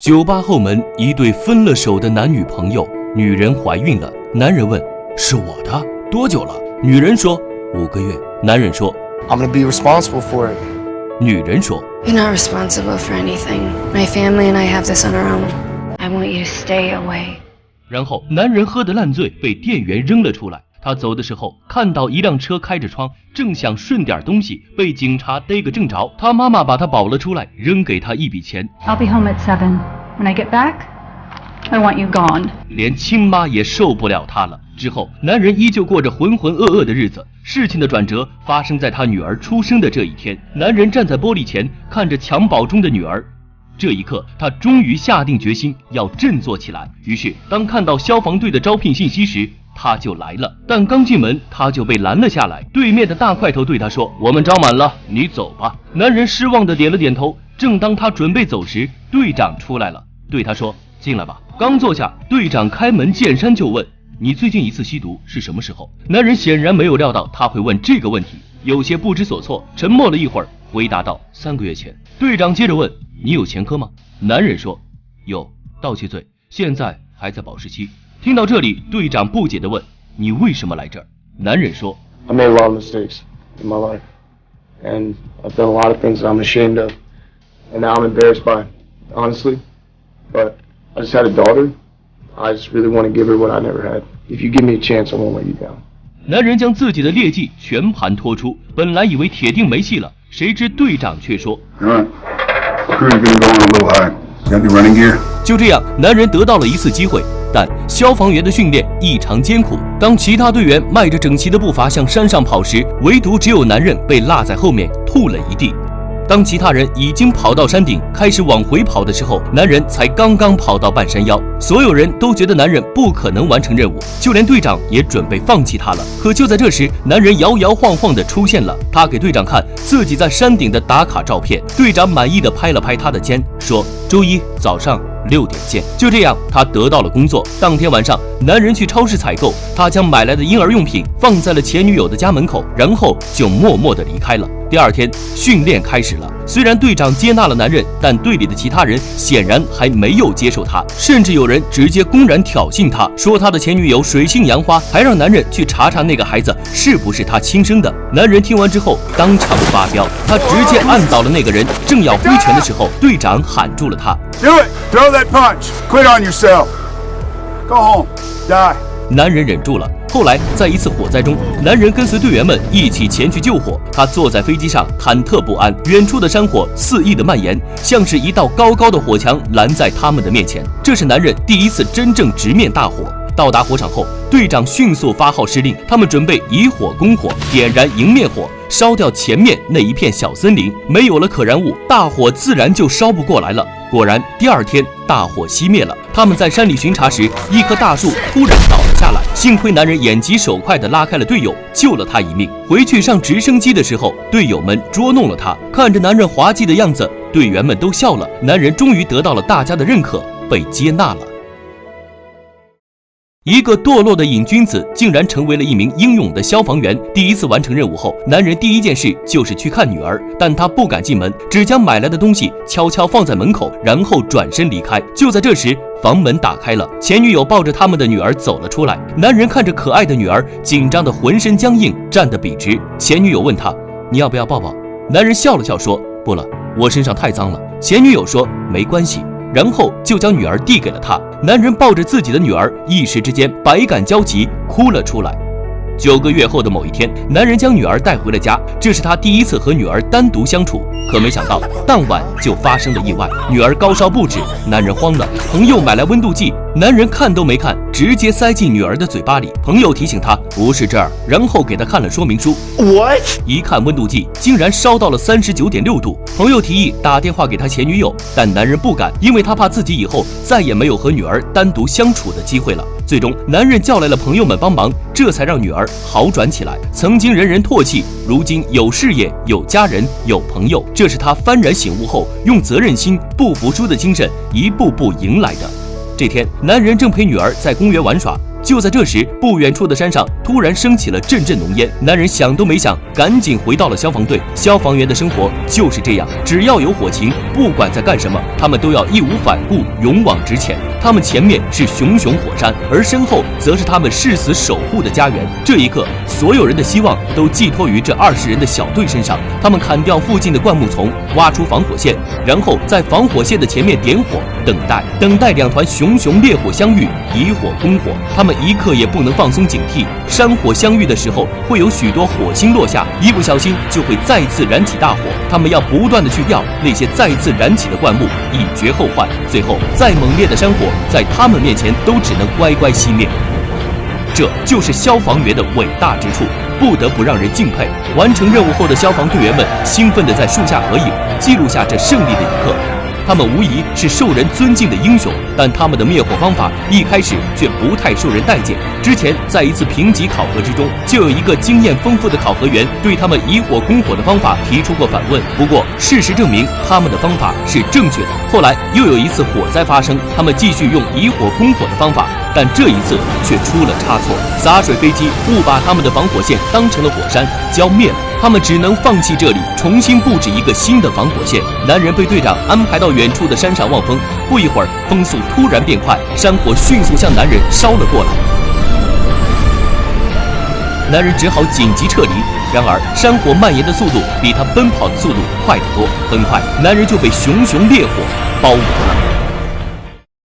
酒吧后门，一对分了手的男女朋友，女人怀孕了，男人问：“是我的？多久了？”女人说：“5个月。”男人说 I'm gonna be responsible for it. 女人说 You're not responsible for anything. My family and I have this on our own. I want you to stay away. 然后男人喝得烂醉，被店员扔了出来。他走的时候看到一辆车开着窗，正想顺点东西，被警察逮个正着。他妈妈把他保了出来，扔给他一笔钱。 I'll be home at 7. When I get back, I want you gone. 连亲妈也受不了他了。之后男人依旧过着浑浑噩噩的日子。事情的转折发生在他女儿出生的这一天。男人站在玻璃前，看着襁褓中的女儿。这一刻，他终于下定决心要振作起来。于是当看到消防队的招聘信息时，他就来了。但刚进门他就被拦了下来。对面的大块头对他说：“我们招满了，你走吧。”男人失望地点了点头。正当他准备走时，队长出来了，对他说：“进来吧。”刚坐下，队长开门见山就问：“你最近一次吸毒是什么时候？”男人显然没有料到他会问这个问题，有些不知所措，沉默了一会儿，回答道：“3个月前。”队长接着问：“你有前科吗？”男人说：“有，盗窃罪，现在还在保释期。”听到这里，队长不解地问：“你为什么来这儿？”男人说 I made a lot of mistakes in my life, and I've done a lot of things that I'm ashamed of, and now I'm embarrassed by, honestly. But I just had a daughter. I just really want to give her what I never had. If you give me a chance, I won't let you down. 男人将自己的劣迹全盘托出，本来以为铁定没戏了，谁知队长却说 Alright, crew's gonna go on a little high. Got the running gear? 就这样，男人得到了一次机会，但消防员的训练异常艰苦。当其他队员迈着整齐的步伐向山上跑时，唯独只有男人被落在后面，吐了一地。当其他人已经跑到山顶，开始往回跑的时候，男人才刚刚跑到半山腰。所有人都觉得男人不可能完成任务，就连队长也准备放弃他了。可就在这时，男人摇摇晃晃地出现了，他给队长看自己在山顶的打卡照片。队长满意地拍了拍他的肩，说：“周一早上6点见。”就这样，他得到了工作。当天晚上，男人去超市采购，他将买来的婴儿用品放在了前女友的家门口，然后就默默地离开了。第二天，训练开始了。虽然队长接纳了男人，但队里的其他人显然还没有接受他，甚至有人直接公然挑衅他，说他的前女友水性杨花，还让男人去查查那个孩子是不是他亲生的。男人听完之后当场发飙，他直接按倒了那个人，正要挥拳的时候，队长喊住了他 Do it! Throw that punch! Quit on yourself! Go home. Die. 男人忍住了。后来，在一次火灾中，男人跟随队员们一起前去救火。他坐在飞机上，忐忑不安。远处的山火肆意的蔓延，像是一道高高的火墙拦在他们的面前。这是男人第一次真正直面大火。到达火场后，队长迅速发号施令，他们准备以火攻火，点燃迎面火，烧掉前面那一片小森林。没有了可燃物，大火自然就烧不过来了。果然，第二天大火熄灭了。他们在山里巡查时，一棵大树突然倒了下来，幸亏男人眼疾手快地拉开了队友，救了他一命。回去上直升机的时候，队友们捉弄了他。看着男人滑稽的样子，队员们都笑了。男人终于得到了大家的认可，被接纳了。一个堕落的瘾君子竟然成为了一名英勇的消防员。第一次完成任务后，男人第一件事就是去看女儿，但他不敢进门，只将买来的东西悄悄放在门口，然后转身离开。就在这时，房门打开了，前女友抱着他们的女儿走了出来。男人看着可爱的女儿，紧张的浑身僵硬，站得笔直。前女友问他：“你要不要抱抱？”男人笑了笑说：“不了，我身上太脏了。”前女友说：“没关系。”然后就将女儿递给了他。男人抱着自己的女儿，一时之间百感交集，哭了出来。9个月后的某一天，男人将女儿带回了家，这是他第一次和女儿单独相处。可没想到，当晚就发生了意外，女儿高烧不止，男人慌了，朋友买来温度计，男人看都没看，直接塞进女儿的嘴巴里。朋友提醒他不是这儿，然后给他看了说明书。What？ 一看温度计，竟然烧到了39.6度。朋友提议打电话给他前女友，但男人不敢，因为他怕自己以后再也没有和女儿单独相处的机会了。最终，男人叫来了朋友们帮忙，这才让女儿好转起来。曾经人人唾弃，如今有事业、有家人、有朋友，这是他幡然醒悟后用责任心、不服输的精神一步步迎来的。这天，男人正陪女儿在公园玩耍，就在这时，不远处的山上突然升起了阵阵浓烟。男人想都没想，赶紧回到了消防队。消防员的生活就是这样，只要有火情，不管在干什么，他们都要义无反顾，勇往直前。他们前面是熊熊火山，而身后则是他们誓死守护的家园。这一刻，所有人的希望都寄托于这20人的小队身上。他们砍掉附近的灌木丛，挖出防火线，然后在防火线的前面点火，等待2团熊熊烈火相遇，以火攻火。他们一刻也不能放松警惕，山火相遇的时候，会有许多火星落下，一不小心就会再次燃起大火。他们要不断的去调那些再次燃起的灌木，以绝后患。最后，再猛烈的山火，在他们面前都只能乖乖熄灭。这就是消防员的伟大之处，不得不让人敬佩。完成任务后的消防队员们兴奋地在树下合影，记录下这胜利的一刻。他们无疑是受人尊敬的英雄，但他们的灭火方法一开始却不太受人待见。之前在一次评级考核之中，就有一个经验丰富的考核员对他们以火攻火的方法提出过反问。不过事实证明，他们的方法是正确的。后来又有一次火灾发生，他们继续用以火攻火的方法，但这一次却出了差错，洒水飞机误把他们的防火线当成了火山，浇灭了。他们只能放弃这里，重新布置一个新的防火线。男人被队长安排到远处的山上望风，不一会儿，风速突然变快，山火迅速向男人烧了过来。男人只好紧急撤离，然而山火蔓延的速度比他奔跑的速度快得多，很快，男人就被熊熊烈火包围了。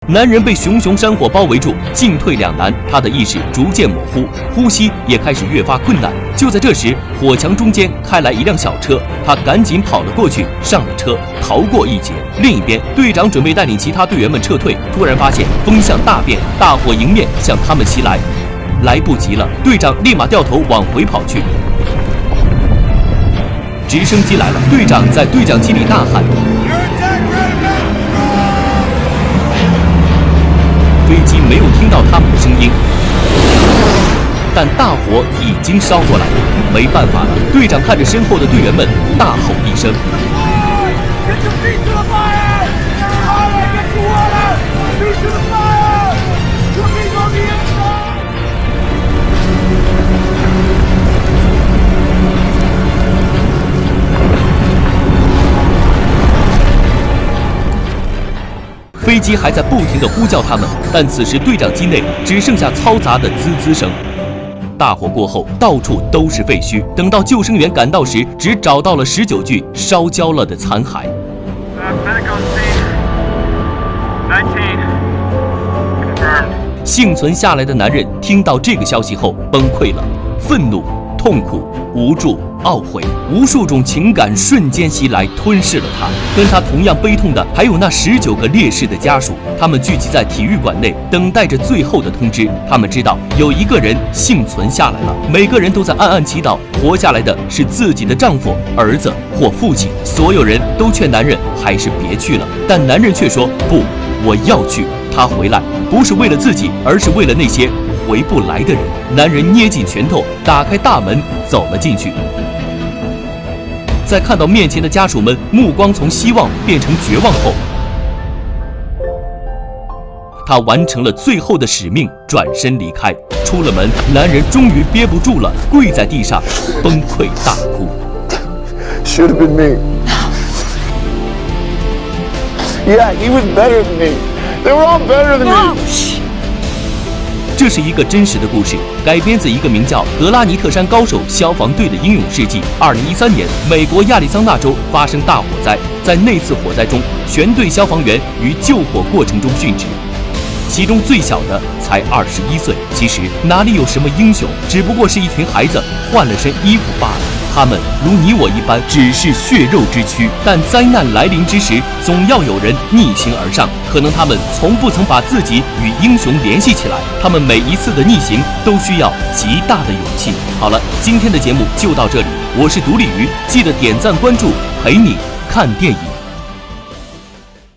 男人被熊熊山火包围住，进退两难，他的意识逐渐模糊，呼吸也开始越发困难。就在这时，火墙中间开来一辆小车，他赶紧跑了过去，上了车，逃过一劫。另一边，队长准备带领其他队员们撤退，突然发现风向大变，大火迎面向他们袭来，来不及了，队长立马掉头往回跑去。直升机来了，队长在对讲机里大喊。飞机没有听到他们的声音，但大火已经烧过来了。没办法了，队长看着身后的队员们，大吼一声。飞机还在不停地呼叫他们，但此时队长机内只剩下嘈杂的滋滋声。大火过后，到处都是废墟。等到救生员赶到时，只找到了19具烧焦了的残骸。幸存下来的男人听到这个消息后崩溃了，愤怒、痛苦、无助、懊悔，无数种情感瞬间袭来，吞噬了他。跟他同样悲痛的还有那19个烈士的家属，他们聚集在体育馆内，等待着最后的通知。他们知道有一个人幸存下来了，每个人都在暗暗祈祷，活下来的是自己的丈夫、儿子或父亲。所有人都劝男人还是别去了，但男人却说不，我要去。他回来不是为了自己，而是为了那些回不来的人。男人捏紧拳头，打开大门，走了进去。在看到面前的家属们目光从希望变成绝望后，他完成了最后的使命，转身离开。出了门，男人终于憋不住了，跪在地上崩溃大哭。Should have been me. Yeah, he was better than me. They were all better than me. 这是一个真实的故事，改编自一个名叫格拉尼特山高手消防队的英勇事迹。2013年，美国亚利桑那州发生大火灾，在那次火灾中，全队消防员于救火过程中殉职，其中最小的才21岁。其实哪里有什么英雄，只不过是一群孩子换了身衣服罢了。他们如你我一般，只是血肉之躯，但灾难来临之时，总要有人逆行而上。可能他们从不曾把自己与英雄联系起来，他们每一次的逆行都需要极大的勇气。好了，今天的节目就到这里，我是独立鱼，记得点赞关注，陪你看电影。